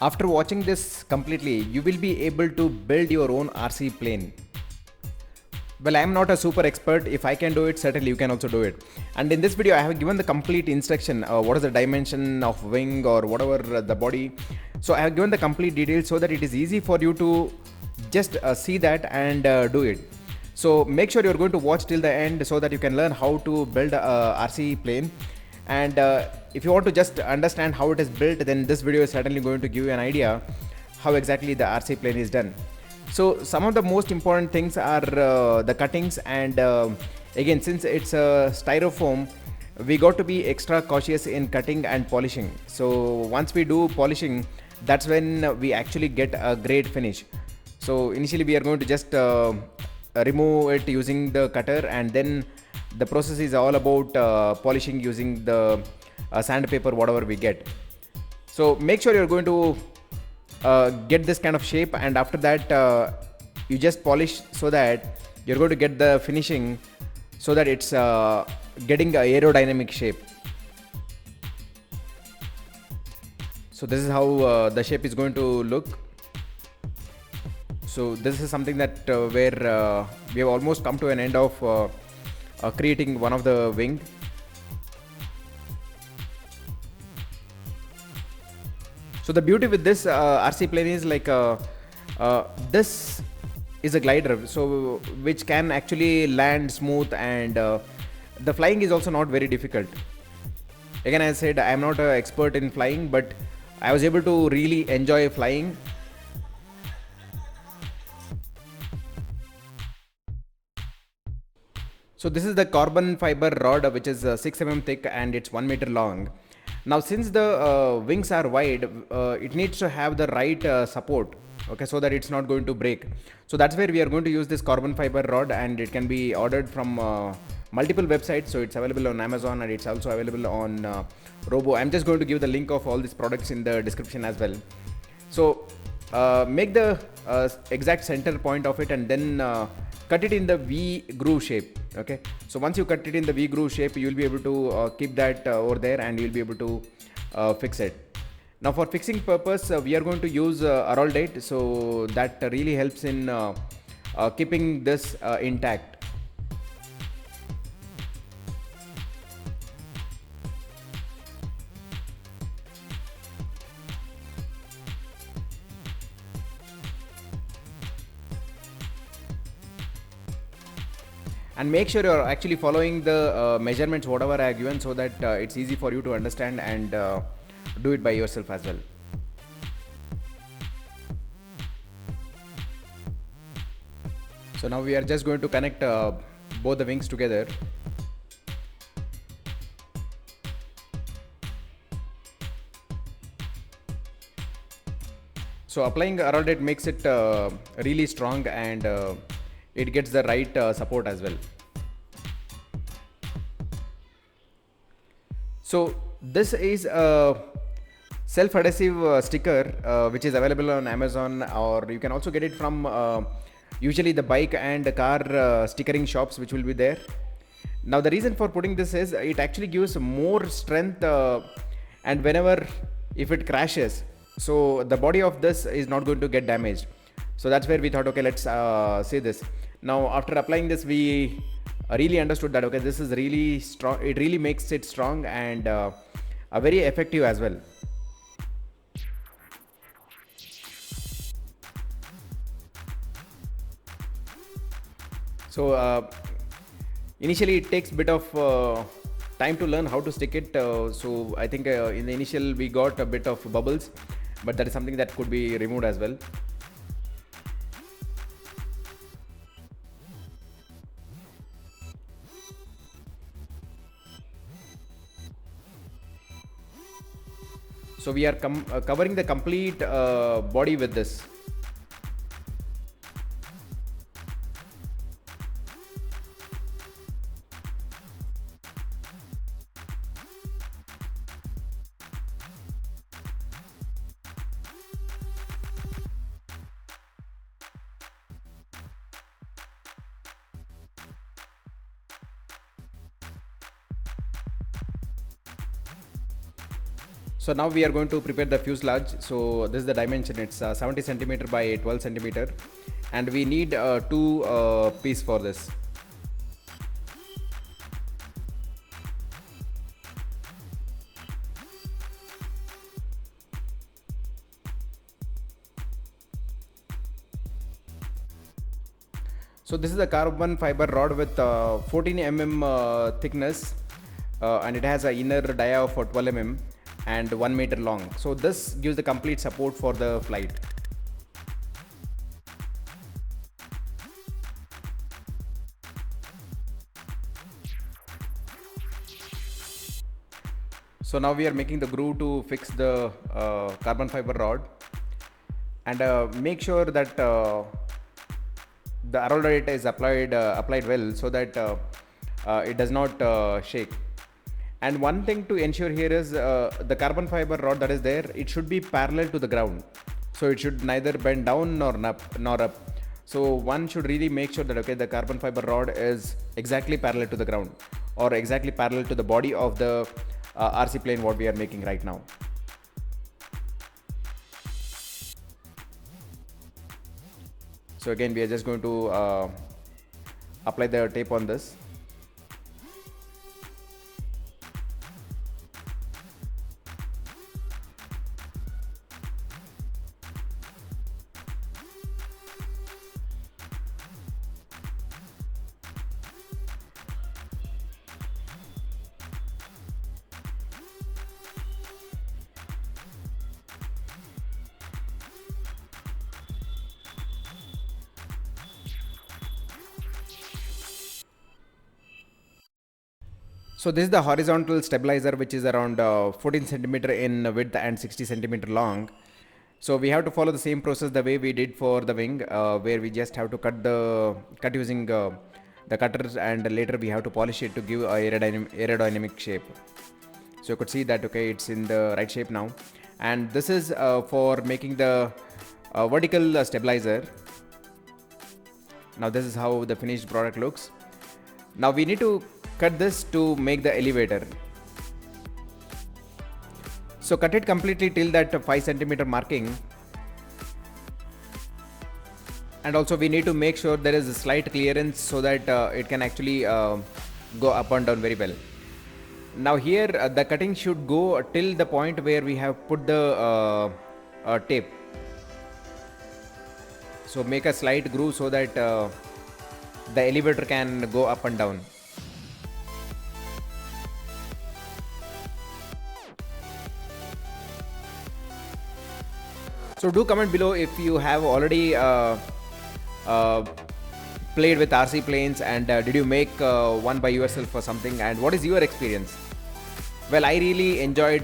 After watching this completely, you will be able to build your own RC plane. Well, I am not a super expert. If I can do it, certainly you can also do it. And in this video, I have given the complete instruction. What is the dimension of wing or whatever the body. So I have given the complete details so that it is easy for you to just see that and do it. So make sure you're going to watch till the end so that you can learn how to build a RC plane. And if you want to just understand how it is built, then this video is certainly going to give you an idea how exactly the RC plane is done. So some of the most important things are the cuttings, and again, since it's a styrofoam, we got to be extra cautious in cutting and polishing. So once we do polishing, that's when we actually get a great finish. So initially we are going to just remove it using the cutter, and then the process is all about polishing using the sandpaper, whatever we get. So make sure you're going to get this kind of shape, and after that you just polish so that you're going to get the finishing so that it's getting a aerodynamic shape. So this is how the shape is going to look. So this is something that where we have almost come to an end of creating one of the wing. So the beauty with this RC plane is like this is a glider, so which can actually land smooth, and the flying is also not very difficult. Again, as I said, I am not an expert in flying, but I was able to really enjoy flying. So this is the carbon fiber rod, which is 6 mm thick and it's 1 meter long. Now since the wings are wide, it needs to have the right support, okay, so that it's not going to break. So that's where we are going to use this carbon fiber rod, and it can be ordered from multiple websites. So it's available on Amazon, and it's also available on Robo. I'm just going to give the link of all these products in the description as well. So make the exact center point of it, and then cut it in the V groove shape. Okay, so once you cut it in the V groove shape, you will be able to keep that over there, and you'll be able to fix it. Now for fixing purpose, we are going to use Araldite, so that really helps in keeping this intact. And make sure you're actually following the measurements whatever I have given, so that it's easy for you to understand and do it by yourself as well. So now we are just going to connect both the wings together. So applying Araldite makes it really strong, and it gets the right support as well. So this is a self-adhesive sticker which is available on Amazon, or you can also get it from usually the bike and car stickering shops, which will be there. Now the reason for putting this is it actually gives more strength, and whenever if it crashes, so the body of this is not going to get damaged. So that's where we thought, okay, let's see this. Now after applying this, we really understood that, okay, this is really strong. It really makes it strong and very effective as well. So initially it takes a bit of time to learn how to stick it. So I think in the initial we got a bit of bubbles, but that is something that could be removed as well. So we are covering the complete body with this. So now we are going to prepare the fuselage. So this is the dimension. It's 70 centimeter by 12 centimeter, and we need two piece for this. So this is a carbon fiber rod with 14 mm thickness, and it has an inner dia of 12 mm and 1 meter long. So this gives the complete support for the flight. So now we are making the groove to fix the carbon fiber rod, and make sure that the arrowhead is applied well, so that it does not shake. And one thing to ensure here is the carbon fiber rod that is there, it should be parallel to the ground, so it should neither bend down nor up. So one should really make sure that, okay, the carbon fiber rod is exactly parallel to the ground, or exactly parallel to the body of the RC plane what we are making right now. So again, we are just going to apply the tape on this. So this is the horizontal stabilizer, which is around 14 centimeter in width and 60 centimeter long. So we have to follow the same process the way we did for the wing, where we just have to cut using the cutters, and later we have to polish it to give a aerodynamic shape. So you could see that, okay, it's in the right shape now. And this is for making the vertical stabilizer. Now this is how the finished product looks. Now we need to cut this to make the elevator. So cut it completely till that 5 centimeter marking, and also we need to make sure there is a slight clearance so that it can actually go up and down very well. Now here the cutting should go till the point where we have put the tape. So make a slight groove so that the elevator can go up and down. So do comment below if you have already played with RC planes, and did you make one by yourself or something, and what is your experience? Well, I really enjoyed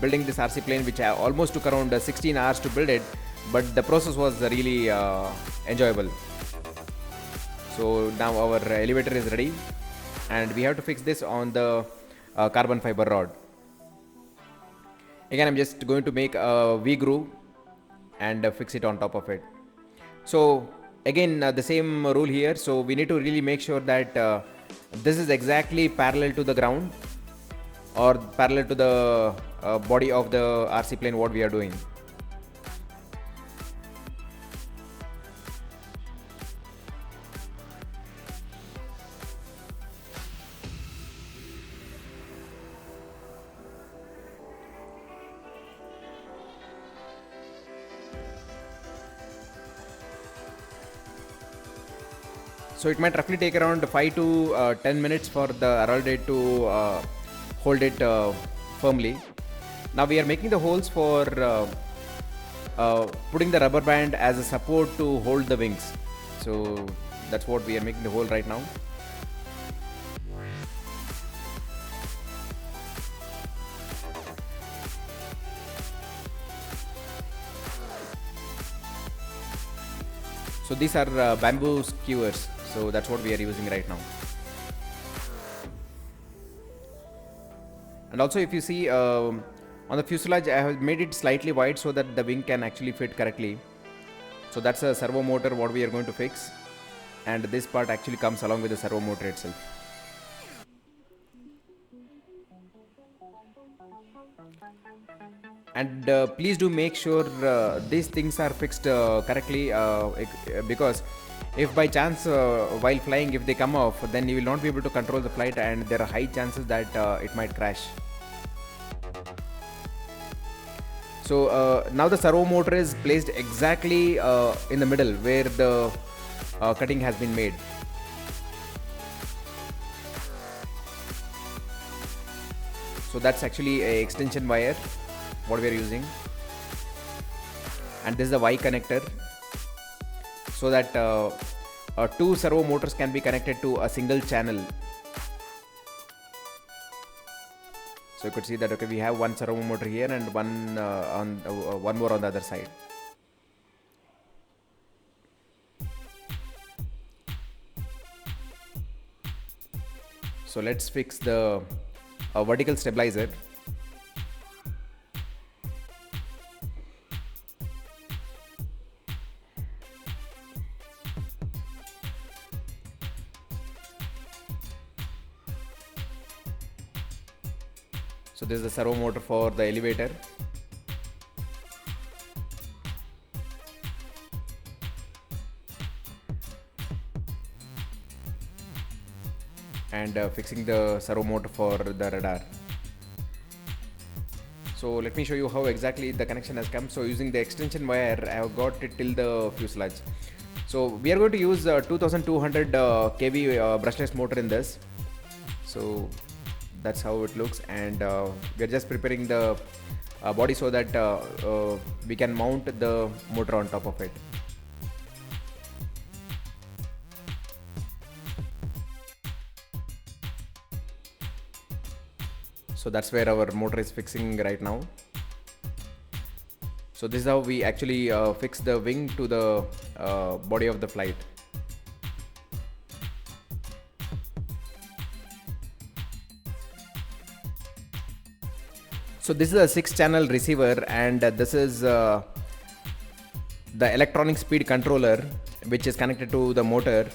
building this RC plane, which I almost took around 16 hours to build it, but the process was really enjoyable. So now our elevator is ready, and we have to fix this on the carbon fiber rod. Again, I'm just going to make a V groove and fix it on top of it. So again, the same rule here. So we need to really make sure that this is exactly parallel to the ground, or parallel to the body of the RC plane what we are doing. So it might roughly take around 5 to 10 minutes for the arrowhead to hold it firmly. Now we are making the holes for putting the rubber band as a support to hold the wings. So that's what we are making the hole right now. So these are bamboo skewers. So that's what we are using right now. And also, if you see on the fuselage, I have made it slightly wide so that the wing can actually fit correctly. So that's a servo motor what we are going to fix, and this part actually comes along with the servo motor itself. And please do make sure these things are fixed correctly, because if by chance while flying if they come off, then you will not be able to control the flight, and there are high chances that it might crash. So now the servo motor is placed exactly in the middle where the cutting has been made. So that's actually a extension wire what we are using, and this is the Y connector, so that two servo motors can be connected to a single channel. So you could see that, okay, we have one servo motor here and one one more on the other side. So let's fix the vertical stabilizer. So this is the servo motor for the elevator. And fixing the servo motor for the radar. So let me show you how exactly the connection has come. So using the extension wire, I have got it till the fuselage. So we are going to use 2200 kV brushless motor in this. So that's how it looks, and we are just preparing the body so that we can mount the motor on top of it. So that's where our motor is fixing right now. So this is how we actually fix the wing to the body of the flight. So this is a 6-channel receiver, and this is the electronic speed controller which is connected to the motor,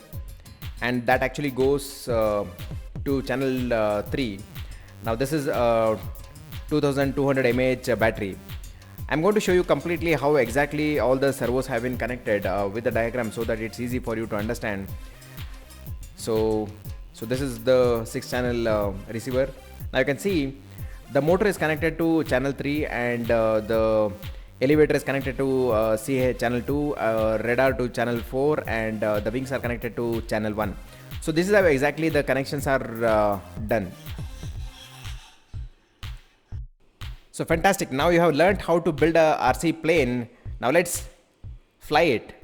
and that actually goes to channel 3. Now this is a 2200 mAh battery. I'm going to show you completely how exactly all the servos have been connected with the diagram, so that it's easy for you to understand. So this is the 6-channel receiver. Now you can see the motor is connected to channel 3, and the elevator is connected to channel 2, radar to channel 4, and the wings are connected to channel 1. So this is how exactly the connections are done. So fantastic, now you have learned how to build a RC plane. Now let's fly it.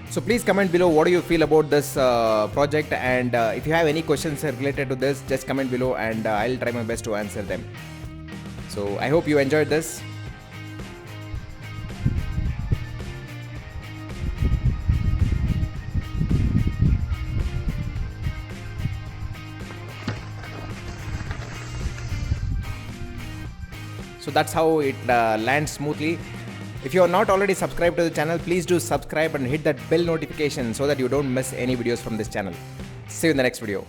So please comment below what do you feel about this project, and if you have any questions related to this, just comment below and I'll try my best to answer them. So I hope you enjoyed this. So that's how it lands smoothly. If you are not already subscribed to the channel, please do subscribe and hit that bell notification so that you don't miss any videos from this channel. See you in the next video.